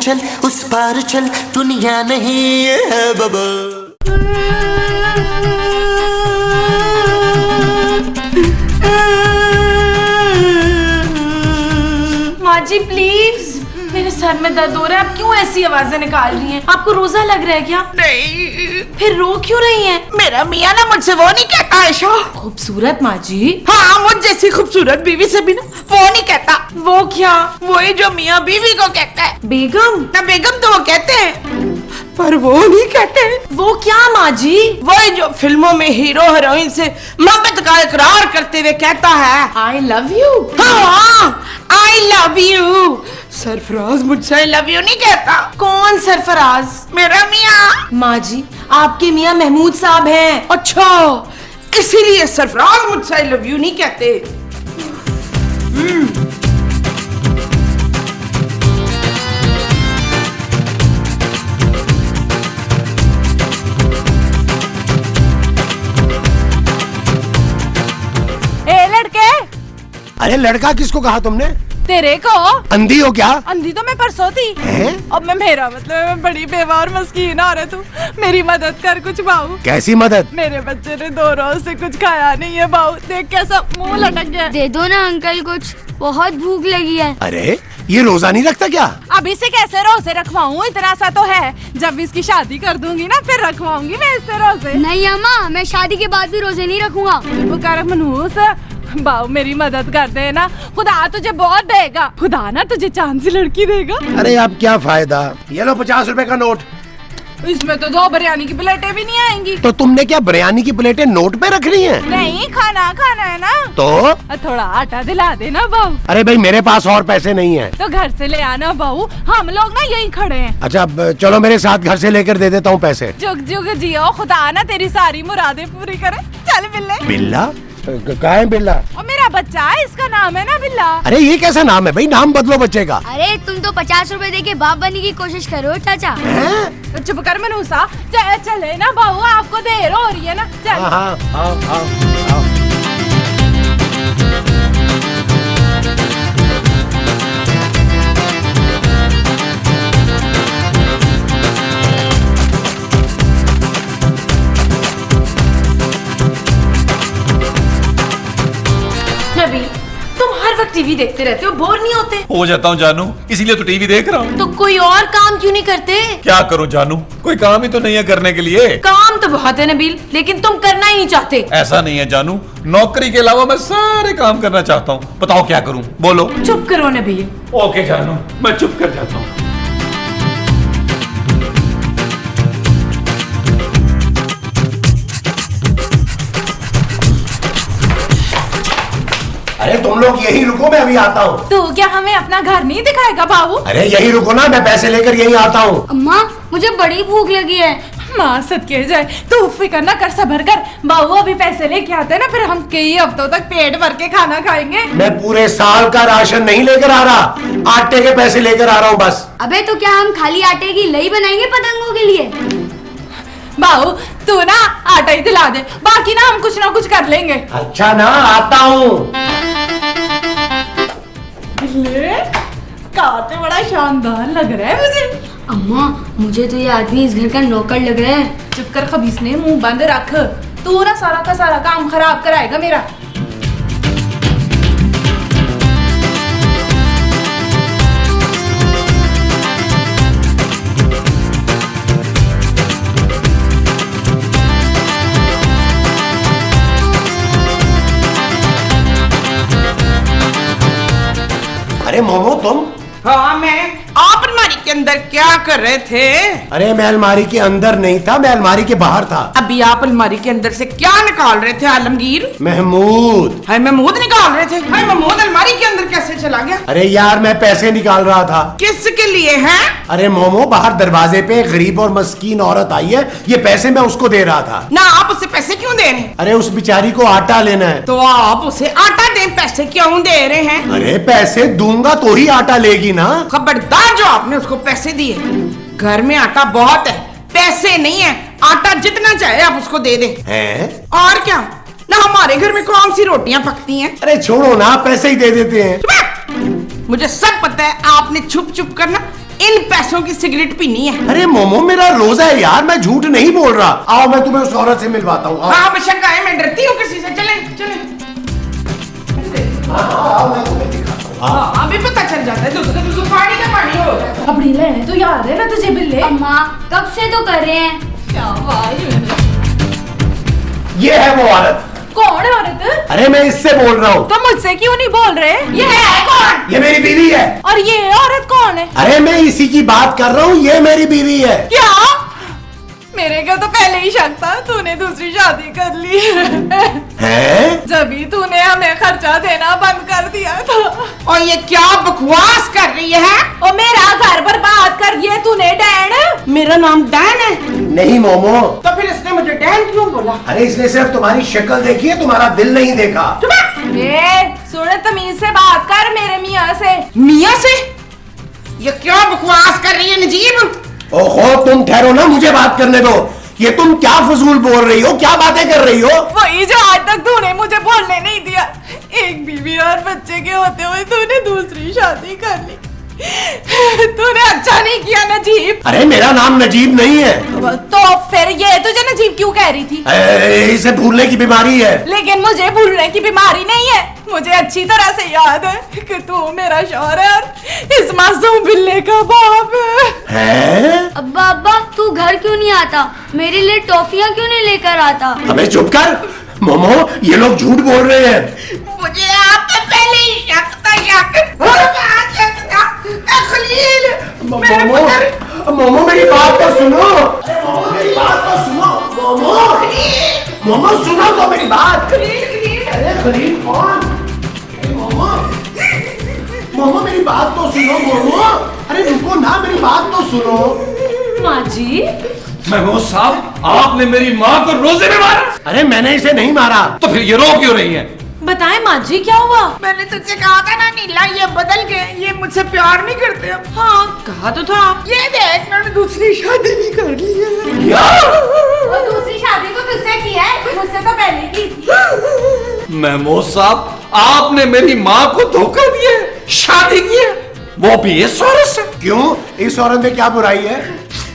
चल उस पार चल, दुनिया नहीं है बाबा। माँ जी प्लीज, मेरे सर में दर्द हो रहा है। आप क्यों ऐसी आवाजें निकाल रही हैं? आपको रोजा लग रहा है क्या? नहीं। फिर रो क्यों रही हैं? मेरा मियाँ ना मुझसे वो नहीं कहता आयशा। खूबसूरत माँ जी। हाँ, मुझ जैसी खूबसूरत बीवी से भी ना वो नहीं कहता। वो क्या? वही जो मियाँ बीवी को कहता है। बेगम? ना बेगम तो वो कहते हैं, पर वो नहीं कहते। वो क्या माँ जी? वही जो फिल्मों में हीरो हीरोइन से मोहब्बत का इकरार करते हुए कहता है आई लव यू। हाँ, आई लव यू। सरफराज मुझसे आई लव यू नहीं कहता। कौन सरफराज? मेरा मियाँ। माँ जी आपके मियाँ महमूद साहब हैं। अच्छा, इसीलिए सरफराज मुझसे आई लव यू नहीं कहते। अरे लड़का किसको कहा तुमने? तेरे को। अंधी हो क्या? अंधी तो मैं परसों थी। अब मेरा मतलब मैं बड़ी बेवा और मस्कीन औरत हूँ। मेरी मदद कर कुछ बाबू। कैसी मदद? मेरे बच्चे ने 2 रोज से कुछ खाया नहीं है बाबू। देख कैसा मुंह लटक गया। दे दो ना अंकल, कुछ बहुत भूख लगी है। अरे ये रोजा नहीं रखता क्या? अब इसे कैसे रोजे रखवाऊँ? इतना सा तो है, जब इसकी शादी कर दूंगी ना फिर रखवाऊंगी मैं इससे रोजे। नहीं अम्मा, मैं शादी के बाद भी रोजे नहीं रखूंगा। पुकार मनहूस बाबू मेरी मदद कर दे ना, खुदा तुझे बहुत देगा। खुदा ना तुझे चांद सी लड़की देगा। अरे अब क्या फायदा, ये लो 50 रुपए का नोट। इसमें तो 2 बिरयानी की प्लेटें भी नहीं आएंगी। तो तुमने क्या बिरयानी की प्लेटें नोट पे रख ली हैं? नहीं, खाना है ना। तो थोड़ा आटा दिला देना बहू। अरे भाई मेरे पास और पैसे नहीं हैं। तो घर से ले आना बहू, हम लोग ना यहीं खड़े हैं। अच्छा चलो मेरे साथ घर से लेकर दे देता हूँ पैसे। जुग जुग जियो, खुदा ना तेरी सारी मुरादें पूरी करे। चल बिल्ले। बिल्ला? कहाँ है बिल्ला? और मेरा बच्चा है, इसका नाम है ना बिल्ला। अरे ये कैसा नाम है भाई, नाम बदलो बच्चे का। अरे तुम तो 50 रुपए देके बाप बनने की कोशिश करो चाचा। चुप कर मनूसा, चले ना बहू, आपको देर हो रही है ना। चल। हाँ, आओ। नबी तुम हर वक्त टीवी देखते रहते हो, बोर नहीं होते? हो जाता हूँ जानू, इसीलिए तो टीवी देख रहा हूँ। तो कोई और काम क्यों नहीं करते? क्या करूँ जानू, कोई काम ही तो नहीं है करने के लिए। काम तो बहुत है नबील, लेकिन तुम करना ही नहीं चाहते। ऐसा नहीं है जानू, नौकरी के अलावा मैं सारे काम करना चाहता हूँ। बताओ क्या करूँ, बोलो। चुप करो नबील। ओके जानू, मैं चुप कर जाता हूँ। अरे तुम लोग यही रुको, मैं अभी आता हूँ। तू क्या हमें अपना घर नहीं दिखाएगा बाबू? अरे यही रुको ना, मैं पैसे लेकर यही आता हूँ। अम्मा मुझे बड़ी भूख लगी है। माँ सदके जाए, तू फिक्र ना कर, सबर कर। बाबू अभी पैसे लेके आते हैं ना, फिर हम कई हफ्तों तक पेट भर के खाना खाएंगे। मैं पूरे साल का राशन नहीं लेकर आ रहा, आटे के पैसे लेकर आ रहा हूँ बस। अबे तो क्या हम खाली आटे की लई बनाएंगे पतंगों के लिए? बाबू तू ना आटा ही दिला दे, बाकी ना हम कुछ ना कुछ कर लेंगे। अच्छा ना, आता हूँ। काटे बड़ा शानदार लग रहा है मुझे। अम्मा मुझे तो ये आदमी इस घर का नौकर लग रहा है। चुप कर खबीस ने, मुंह बंद रख। तू ना सारा का सारा काम खराब कराएगा मेरा। अरे मोमो तुम? हाँ मैं। आप अलमारी के अंदर क्या कर रहे थे? अरे मैं अलमारी के अंदर नहीं था, मैं अलमारी के बाहर था। अभी आप अलमारी के अंदर से क्या निकाल रहे थे आलमगीर? महमूद। हाय महमूद निकाल रहे थे? हाय महमूद अलमारी के अंदर कैसे चला गया? अरे यार मैं पैसे निकाल रहा था। किसके लिए है? अरे मोमो, बाहर दरवाजे पे गरीब और मस्कीन औरत आई है, ये पैसे मैं उसको दे रहा था। ना आप उसे पैसे क्यों दे रहे हैं? अरे उस बेचारी को आटा लेना है। तो आप उसे आटा दें, पैसे क्यों दे रहे हैं? अरे पैसे दूंगा तो ही आटा लेगी ना। खबरदार जो आपने उसको पैसे दिए। घर में आटा बहुत है, पैसे नहीं है। आटा जितना चाहे आप उसको दे दें। हैं? और क्या ना, हमारे घर में कौन सी रोटियां पकती हैं? अरे छोड़ो ना, पैसे ही दे देते हैं। मुझे सब पता है, आपने छुप छुप कर ना इन पैसों की सिगरेट पीनी है। अरे मोमो मेरा रोजा है यार, मैं झूठ नहीं बोल रहा। आओ मैं तुम्हें उस औरत से मिलवाता हूँ। हाँ बेशक आए, मैं डरती हूँ किसी से। चले चले। हाँ अभी पता चल जाता है दूसरे पानी का पानी हो। अपनी लेने तो याद है ना तुझे बिल्ले? अम्मा कब से तो कर रहे हैं। ये है वो औरत। कौन है औरत? अरे मैं इससे बोल रहा हूँ। तो मुझसे क्यों नहीं बोल रहे? ये है कौन? ये मेरी बीवी है। और ये औरत कौन है? अरे मैं इसी की बात कर रहा हूँ, ये मेरी बीवी है। क्या? मेरे को तो पहले ही शक था तूने दूसरी शादी कर ली हैं? जब ही तूने हमें खर्चा देना बंद कर दिया था। और ये क्या बकवास कर रही है? और मेरा घर बर्बाद कर दिया तूने डैन। मेरा नाम डैन है? नहीं मोमो। तो फिर इसने मुझे डैन क्यों बोला? अरे इसने सिर्फ तुम्हारी शक्ल देखी है, तुम्हारा दिल नहीं देखा। ए, सुन तमीज से बात कर मेरे मियाँ से। मियाँ से? ये क्या बकवास कर रही है नजीब? ओहो तुम ठहरो ना, मुझे बात करने दो। ये तुम क्या फजूल बोल रही हो, क्या बातें कर रही हो? वही जो आज तक तूने मुझे बोलने नहीं दिया। एक बीवी और बच्चे के होते हुए तूने दूसरी शादी कर ली। तूने अच्छा नहीं किया नजीब। अरे मेरा नाम नजीब नहीं है। तो फिर ये तुझे नजीब क्यों कह रही थी? इसे भूलने की बीमारी है। लेकिन मुझे भूलने की बीमारी नहीं है। मुझे अच्छी तरह से याद है कि तू मेरा शौहर है और इस मासूम बिल्ले का बाप है। अब्बा अब्बा तू घर क्यों नहीं आता? मेरे लिए टॉफियाँ क्यों नहीं लेकर आता? अबे चुप कर मोमो, ये लोग झूठ बोल रहे हैं। मुझे आप पे पहले ही शक था। खलील मोमो मेरी बात तो सुनो। मेरी बात तो सुनो मोमो। मोमो सुनो तो मेरी बात। अरे खलील कौन? मोमो मोमो मेरी बात तो सुनो मोमो। अरे रुको ना, मेरी बात तो सुनो। माँ जी महमूद साहब, आपने मेरी माँ को रोजे में मारा। अरे मैंने इसे नहीं मारा। तो फिर ये रो क्यों रही है? बताएं माँ जी क्या हुआ? मैंने तुझसे कहा था ना नीला, ये बदल गए, ये मुझसे प्यार नहीं करते अब। हाँ कहा तो था। ये देख मैंने दूसरी शादी भी कर ली है। क्या? और दूसरी शादी तो तुझसे की है, मुझसे तो पहले की थी। महमूद साहब, आपने मेरी माँ को धोखा दिया, शादी की है, वो भी इस औरत से। क्यों? इस औरत में क्या बुराई है?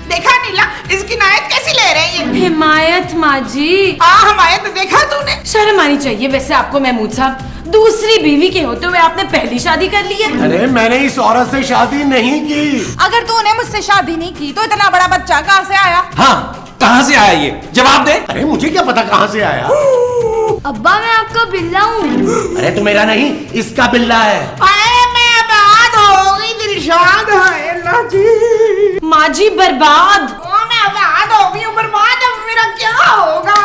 देखा नीला, इसकी नायत कैसी ले रही है? हिमायत माँ जी। हमायत देखा तूने? शर्म आनी चाहिए वैसे आपको महमूद साहब। दूसरी बीवी के होते हुए आपने पहली शादी कर ली है। अरे मैंने इस औरत से शादी नहीं की। अगर तूने मुझसे शादी नहीं की तो इतना बड़ा बच्चा कहाँ से आया? हाँ, कहाँ से आया ये? जवाब दे। अरे मुझे क्या पता कहाँ से आया। अब्बा मैं आपका बिल्ला हूँ। अरे तू मेरा नहीं, इसका बिल्ला है। अरे मैं आबाद हो गई, दिलशाद है अल्लाह जी। माँ जी बर्बाद। मैं आबाद हो गई, बर्बाद अब मेरा क्या होगा?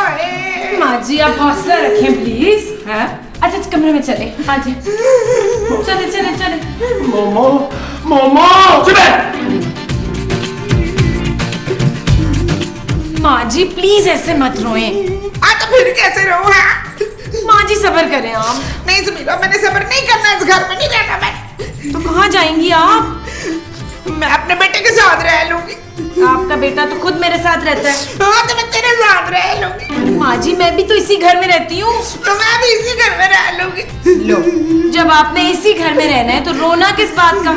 माँ जी आप हौसला रखें प्लीज। हाँ अच्छा कमरे में चले। हाँ जी चले चले चले। मोमो मोमो माँ जी प्लीज ऐसे मत रोएं। तो फिर कैसे रहूं? माँ जी सब्र करें आप। नहीं सुमीरा, मैंने सब्र नहीं करना, इस घर में नहीं रहना मैं। तो कहाँ जाएंगी आप? मैं अपने बेटे के साथ रह लूंगी। आपका बेटा तो खुद मेरे साथ रहता है। हाँ तो मैं तेरे साथ रह लूंगी। माँ जी मैं भी तो इसी घर में रहती हूँ। तो मैं भी इसी घर में रह लूंगी। लो जब आपने इसी घर में रहना है तो रोना किस बात का?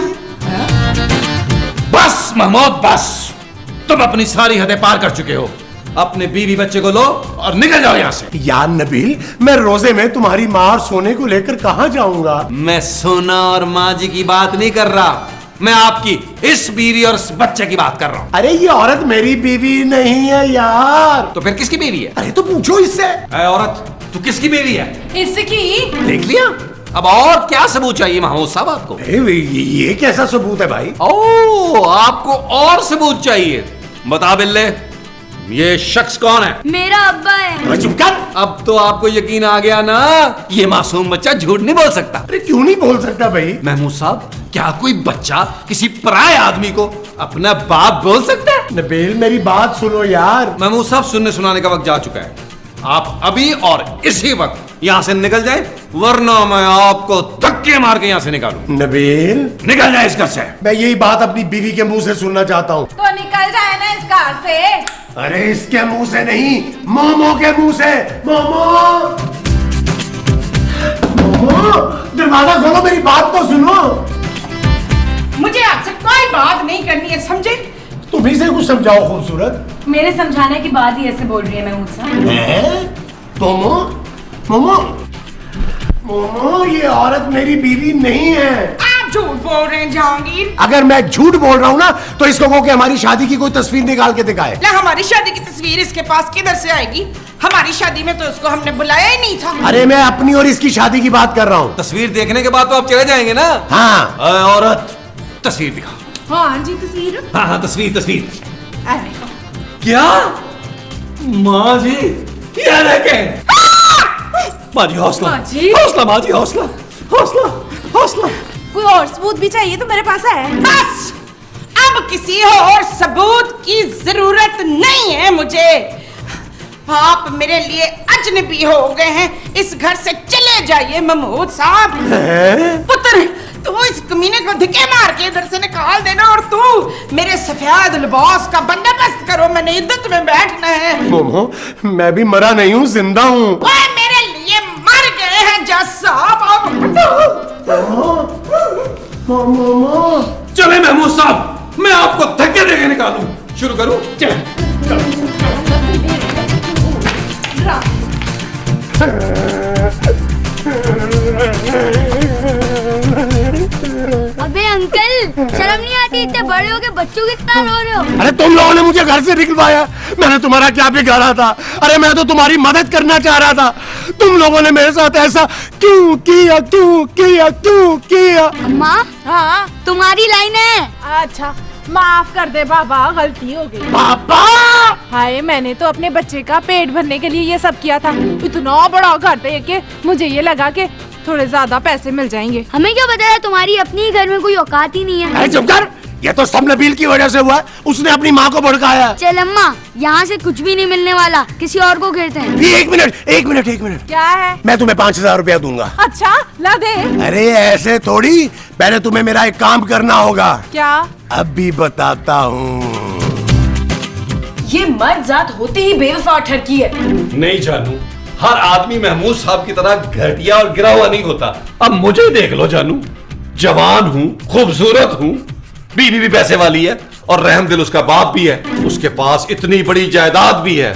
बस महमूद बस, तुम अपनी सारी हदें पार कर चुके हो। अपने बीवी बच्चे को लो और निकल जाओ यहाँ से। यार नबील, मैं रोजे में तुम्हारी माँ और सोने को लेकर कहाँ जाऊंगा? मैं सोना और माँ जी की बात नहीं कर रहा, मैं आपकी इस बीवी और इस बच्चे की बात कर रहा हूँ। अरे ये औरत मेरी बीवी नहीं है यार। तो फिर किसकी बीवी है? अरे तो पूछो इससे। ऐ औरत, तू किसकी बीवी है? इसकी। देख लिया? अब और क्या सबूत चाहिए महमूद साहब आपको? अरे ये कैसा सबूत है भाई? ओ, आपको और सबूत चाहिए? बता बिल्ले, ये शख्स कौन है? मेरा अब्बा है। अरे चुप कर। अब तो आपको यकीन आ गया ना, ये मासूम बच्चा झूठ नहीं बोल सकता। अरे क्यों नहीं बोल सकता भाई? महमूद साहब, क्या कोई बच्चा किसी पराये आदमी को अपना बाप बोल सकता है? नबील मेरी बात सुनो यार। महमूद साहब, सुनने सुनाने का वक्त जा चुका है। आप अभी और इसी वक्त यहाँ से निकल जाए, वरना मैं आपको धक्के मार के यहाँ से निकालूं। नबील निकल जाए इस घर से। मैं यही बात अपनी बीवी के मुंह से सुनना चाहता हूँ। तो निकल जाए ना इस घर से। अरे इसके मुंह से नहीं, मोमो के मुंह से। मोमो दरवाजा खोलो, मेरी बात तो सुनो। मुझे आपसे कोई बात नहीं करनी है, समझे? तुम ही से कुछ समझाओ खूबसूरत। मेरे समझाने के बाद ही ऐसे बोल रही है महमूद साहब। मोमो मोमो मोमो, ये औरत मेरी बीवी नहीं है। आप झूठ बोल रहे हैं जहांगीर। अगर मैं झूठ बोल रहा हूँ ना तो इसको कहो कि हमारी शादी की कोई तस्वीर निकाल के दिखाए। ना हमारी शादी की तस्वीर इसके पास किधर से आएगी? हमारी शादी में तो उसको हमने बुलाया ही नहीं था। अरे मैं अपनी और इसकी शादी की बात कर रहा हूँ। तस्वीर देखने के बाद तो आप चले जाएंगे ना। हाँ। अरे औरत, तस्वीर दिखाओ। हाँ जी, तस्वीर। हाँ हाँ, तस्वीर तस्वीर। अरे क्या माँ जी, ये देखें। माँ जी हौसला, माँ जी। हौसला माँ जी, हौसला हौसला हौसला। कोई और सबूत भी चाहिए तो मेरे पास है। बस, अब किसी और सबूत की जरूरत नहीं है मुझे। आप मेरे लिए अजनबी हो गए हैं। इस घर से चले जाइए महमूद साहब। पुत्र, तू इस कमीने को धक्के मार के इधर से निकाल देना और तू मेरे सफेद लिबास का बंदोबस्त करो। मैंने इद्दत में बैठना है। मोमो, मैं भी मरा नहीं हूँ, जिंदा हूँ। ओए, मेरे लिए मर गए हैं जज साहब। मोमो, चले महमूद साहब, मैं आपको धक्के देके निकालूं। शुरू करूं? चल। अबे अंकल, शर्म नहीं आती? इतने बड़े हो के बच्चों कितना रो रहे हो? अरे तुम लोगों ने मुझे घर से निकलवाया, मैंने तुम्हारा क्या बिगाड़ा था? अरे मैं तो तुम्हारी मदद करना चाह रहा था। तुम लोगों ने मेरे साथ ऐसा क्यों किया, क्यों किया, क्यों किया? अम्मा, हाँ, तुम्हारी लाइन है। अच्छा, माफ कर दे बाबा, गलती हो गई। पापा, हाय, मैंने तो अपने बच्चे का पेट भरने के लिए ये सब किया था। इतना बड़ा घर देख के मुझे ये लगा कि थोड़े ज्यादा पैसे मिल जाएंगे। हमें क्या बताया, तुम्हारी अपनी ही घर में कोई औकात ही नहीं है। अरे चुप कर, ये तो सब नबील की वजह से हुआ है। उसने अपनी माँ को भड़काया। चल अम्मा, यहाँ से कुछ भी नहीं मिलने वाला, किसी और को घेरते हैं। ये एक मिनट, एक मिनट, एक मिनट। क्या है? मैं तुम्हें 5,000 रुपया दूंगा। अच्छा, ला दे। अरे ऐसे थोड़ी, पहले तुम्हें मेरा एक काम करना होगा। क्या? अभी बताता हूँ। ये मर्द जात होते ही बेवफा ठरकी है। नहीं जानू, हर आदमी महमूद साहब की तरह घटिया और गिरा हुआ नहीं होता। अब मुझे देख लो जानू, जवान हूँ, खूबसूरत हूँ, बीवी भी पैसे वाली है और रहम दिल उसका बाप भी है। उसके पास इतनी बड़ी जायदाद भी है।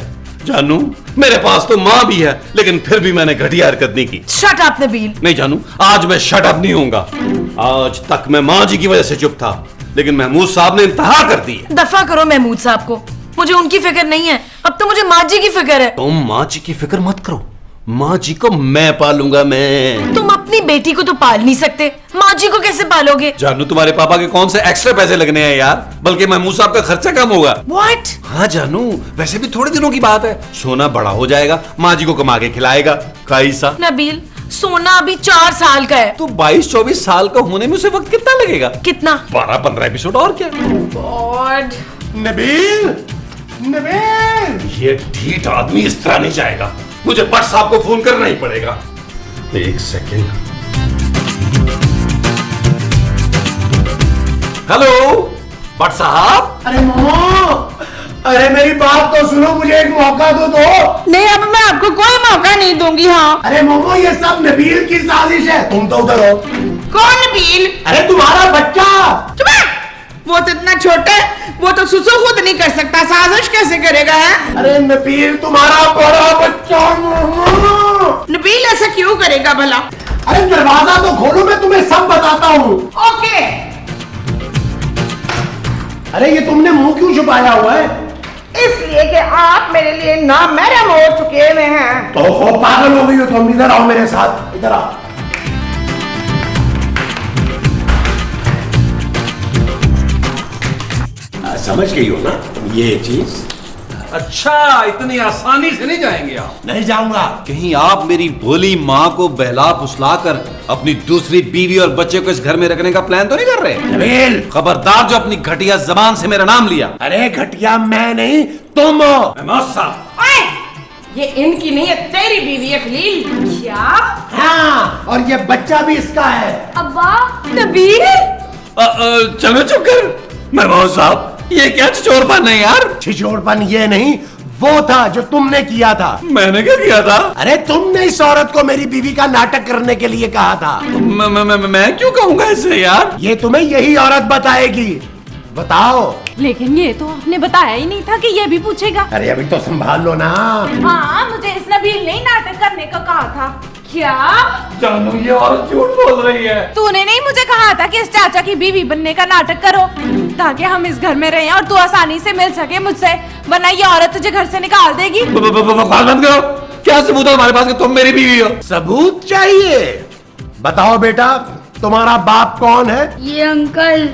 जानू, मेरे पास तो माँ भी है, लेकिन फिर भी मैंने घटिया हरकत नहीं की। Shut up Nabeel. नहीं जानू, आज मैं शट अप नहीं होऊंगा। आज तक मैं माँ जी की वजह से चुप था, लेकिन महमूद साहब ने इंतहा कर दी है। दफा करो महमूद साहब को, मुझे उनकी फिक्र नहीं है, अब तो मुझे माँ जी की फिक्र है। तुम माँ जी की फिक्र मत करो, माँ जी को मैं पालूंगा। मैं तुम अपनी बेटी को तो पाल नहीं सकते, माँ जी को कैसे पालोगे? जानू, तुम्हारे पापा के कौन से एक्स्ट्रा पैसे लगने हैं यार, बल्कि महमूद साहब का खर्चा कम होगा। What? हाँ जानू, वैसे भी थोड़े दिनों की बात है, सोना बड़ा हो जाएगा, माँ जी को कमा के खिलाएगा। कैसा? नबील, सोना अभी 4 साल का है। तो 22-24 साल का होने में उसे वक्त कितना लगेगा? कितना? 12-15 एपिसोड और क्या। गॉड। नबील, नबील, ये ढीठ आदमी इस तरह नहीं जाएगा, मुझे भट्ट साहब को फोन करना ही पड़ेगा। एक सेकेंड। हेलो भट्ट साहब। अरे मोमो, अरे मेरी बात तो सुनो, मुझे एक मौका तो दो। नहीं, अब मैं आपको कोई मौका नहीं दूंगी। हाँ। अरे मोमो, ये सब नबील की साजिश है। तुम तो उधर हो। कौन नबील? अरे तुम्हारा बच्चा। वो तो इतना छोटा है, वो तो सुसु खुद नहीं कर सकता, साजिश कैसे करेगा? है अरे नबील, तुम्हारा बड़ा बच्चा। मोमो, नबील ऐसा क्यों करेगा भला? अरे दरवाजा तो खोलो, मैं तुम्हें सब बताता हूँ। ओके। अरे ये तुमने मुंह क्यों छुपाया हुआ है? इसलिए कि आप मेरे लिए नामहरम हो चुके हुए हैं। तो हो, पागल हो गई हो तुम। इधर आओ मेरे साथ, इधर आओ। समझ गई हो ना ये चीज? अच्छा, इतनी आसानी से नहीं जाएंगे आप। नहीं जाऊंगा। कहीं आप मेरी भोली माँ को बहला फुसला कर अपनी दूसरी बीवी और बच्चे को इस घर में रखने का प्लान तो नहीं कर रहे? नबील, खबरदार जो अपनी घटिया जबान से मेरा नाम लिया। अरे घटिया मैं नहीं, तुम हो। महमूद साहब, ये इनकी नहीं है, तेरी बीवी है खलील। क्या? हाँ, और ये बच्चा भी इसका है। अब्बा, नबील? चलो चुप कर। महमूद साहब, ये क्या छिछोरपन है यार? छिछोरपन ये नहीं, वो था जो तुमने किया था। मैंने क्या किया था? अरे तुमने इस औरत को मेरी बीवी का नाटक करने के लिए कहा था। मैं क्यों कहूंगा इससे यार? ये तुम्हें यही औरत बताएगी। बताओ। लेकिन ये तो आपने बताया ही नहीं था कि ये भी पूछेगा। अरे अभी तो संभाल लो ना। हाँ, मुझे इस नबील ने ही नाटक करने को कहा था। क्या? जानू ये औरत झूठ बोल रही है। तूने नहीं मुझे कहा था कि इस चाचा की बीवी बनने का नाटक करो ताकि हम इस घर में रहें और तू आसानी से मिल सके मुझसे, वरना ये औरत तुझे घर से निकाल देगी। बकवास बंद करो। क्या सबूत है तुम्हारे पास कि तुम मेरी बीवी हो? सबूत चाहिए? बताओ बेटा, तुम्हारा बाप कौन है? ये अंकल।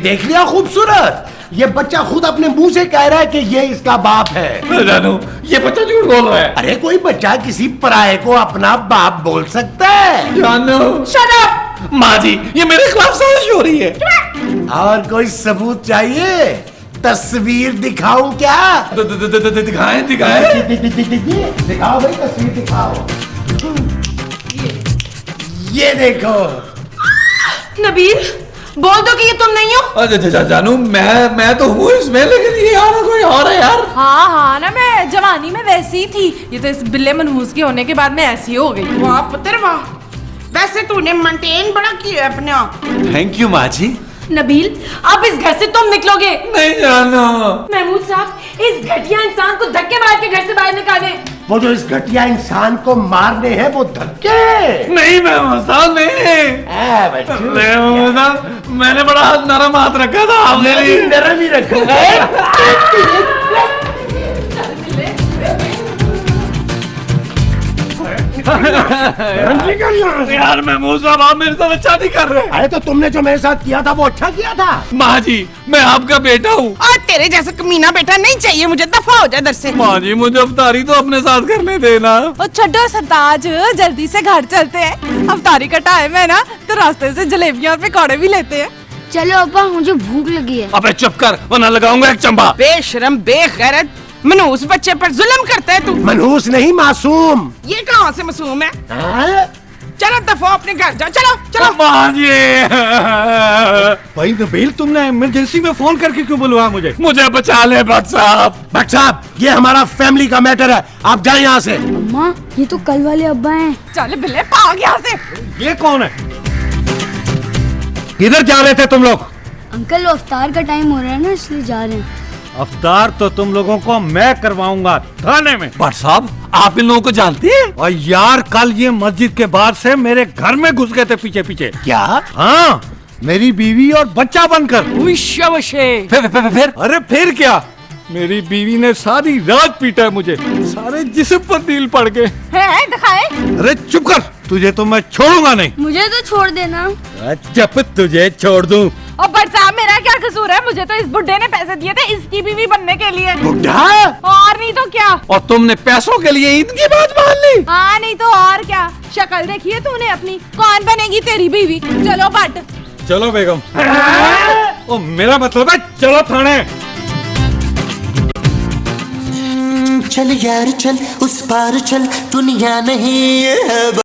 देख लिया खूबसूरत, ये बच्चा खुद अपने मुंह से कह रहा है कि ये इसका बाप है। जानू ये बच्चा झूठ बोल रहा है। अरे कोई बच्चा किसी पराये को अपना बाप बोल सकता है? जानू शट अप। माँ जी ये मेरे खिलाफ साजिश हो रही है। और कोई सबूत चाहिए? तस्वीर दिखाऊं क्या? दिखाएं दिखाओ भाई, तस्वीर दिखाओ। ये देखो। नबील, बोल दो कि ये तुम नहीं हो। जानू मैं तो हूँ इसमें, लेकिन ये यार कोई और है यार। हाँ ना, मैं जवानी में वैसी ही थी, ये तो इस बिल्ले मनहूस के होने के बाद मैं ऐसी हो गई। वाह पुत्र वाह, वैसे तूने मेंटेन बड़ा किया अपने आप। थैंक यू माँ जी। नबील, अब इस घर से तुम निकलोगे नहीं जानू। महमूद साहब, इस घटिया इंसान को धक्के मार के घर से बाहर निकाले। वो जो इस घटिया इंसान को मारने हैं वो धक्के नहीं महमूद साहब नहीं। महमूद साहब मैंने बड़ा हाथ नरम हाथ रखा था आपके लिए। नरम ही रखा। यार महमूद साहब आप मेरे साथ अच्छा नहीं कर रहे। अरे तो तुमने जो मेरे साथ किया था वो अच्छा किया था। माँ जी मैं आपका बेटा हूँ। और तेरे जैसा कमीना बेटा नहीं चाहिए मुझे, दफा हो जा इधर से। माँ जी मुझे अफ्तारी तो अपने साथ करने देना। और छड्डो सरताज, जल्दी से घर चलते हैं, अफ्तारी का टाइम है ना, तो रास्ते से जलेबियां और पकौड़े भी लेते हैं। चलो अब्बा, मुझे भूख लगी है। अबे चुप कर वरना लगाऊंगा एक चंबा। बेशरम बेगैरत मनहूस बच्चे पर जुल्म करता है तू। मनहूस नहीं मासूम। ये कहाँ से मासूम है? हाँ? चलो दफा अपने घर जाओ, चलो चलो। माँ जी भाई नबील, तुमने इमरजेंसी में फोन करके क्यों बुलवाया मुझे बचा ले भट्ट साहब। भट्ट साहब ये हमारा फैमिली का मैटर है, आप जाए यहाँ से। अम्मा, ये तो कल वाले अब्बा हैं। चल बिल्ले, भाग यहाँ से। ये कौन है? किधर जा रहे थे तुम लोग? अंकल, अफ्तार का टाइम हो रहा है ना, इसलिए जा रहे हैं। अफ्तार तो तुम लोगों को मैं करवाऊंगा थाने में। भट्ट साहब आप इन लोगों को जानते हैं? और यार कल ये मस्जिद के बाद से मेरे घर में घुस गए थे पीछे पीछे। क्या? हाँ, मेरी बीवी और बच्चा बनकर। फिर अरे फिर क्या, मेरी बीवी ने सारी रात पीटा है मुझे, सारे जिस्म पर नील पड़ गए। है दिखाए। अरे चुप कर, तुझे तो मैं छोड़ूंगा नहीं। मुझे तो छोड़ देना। जब तुझे छोड़ दूं। और बट साहब मेरा क्या कसूर है? मुझे तो इस बुड्ढे ने पैसे दिए थे इसकी बीवी बनने के लिए। बुढ़ा? और नहीं तो क्या। और तुमने पैसों के लिए इनकी बात मान ली? हाँ नहीं तो और क्या। शक्ल देखी है तूने अपनी, कौन बनेगी तेरी बीवी? चलो बट। चलो बेगम। ओ मेरा मतलब है चलो थाने। चल यार चल, उस पार चल, दुनिया नहीं है।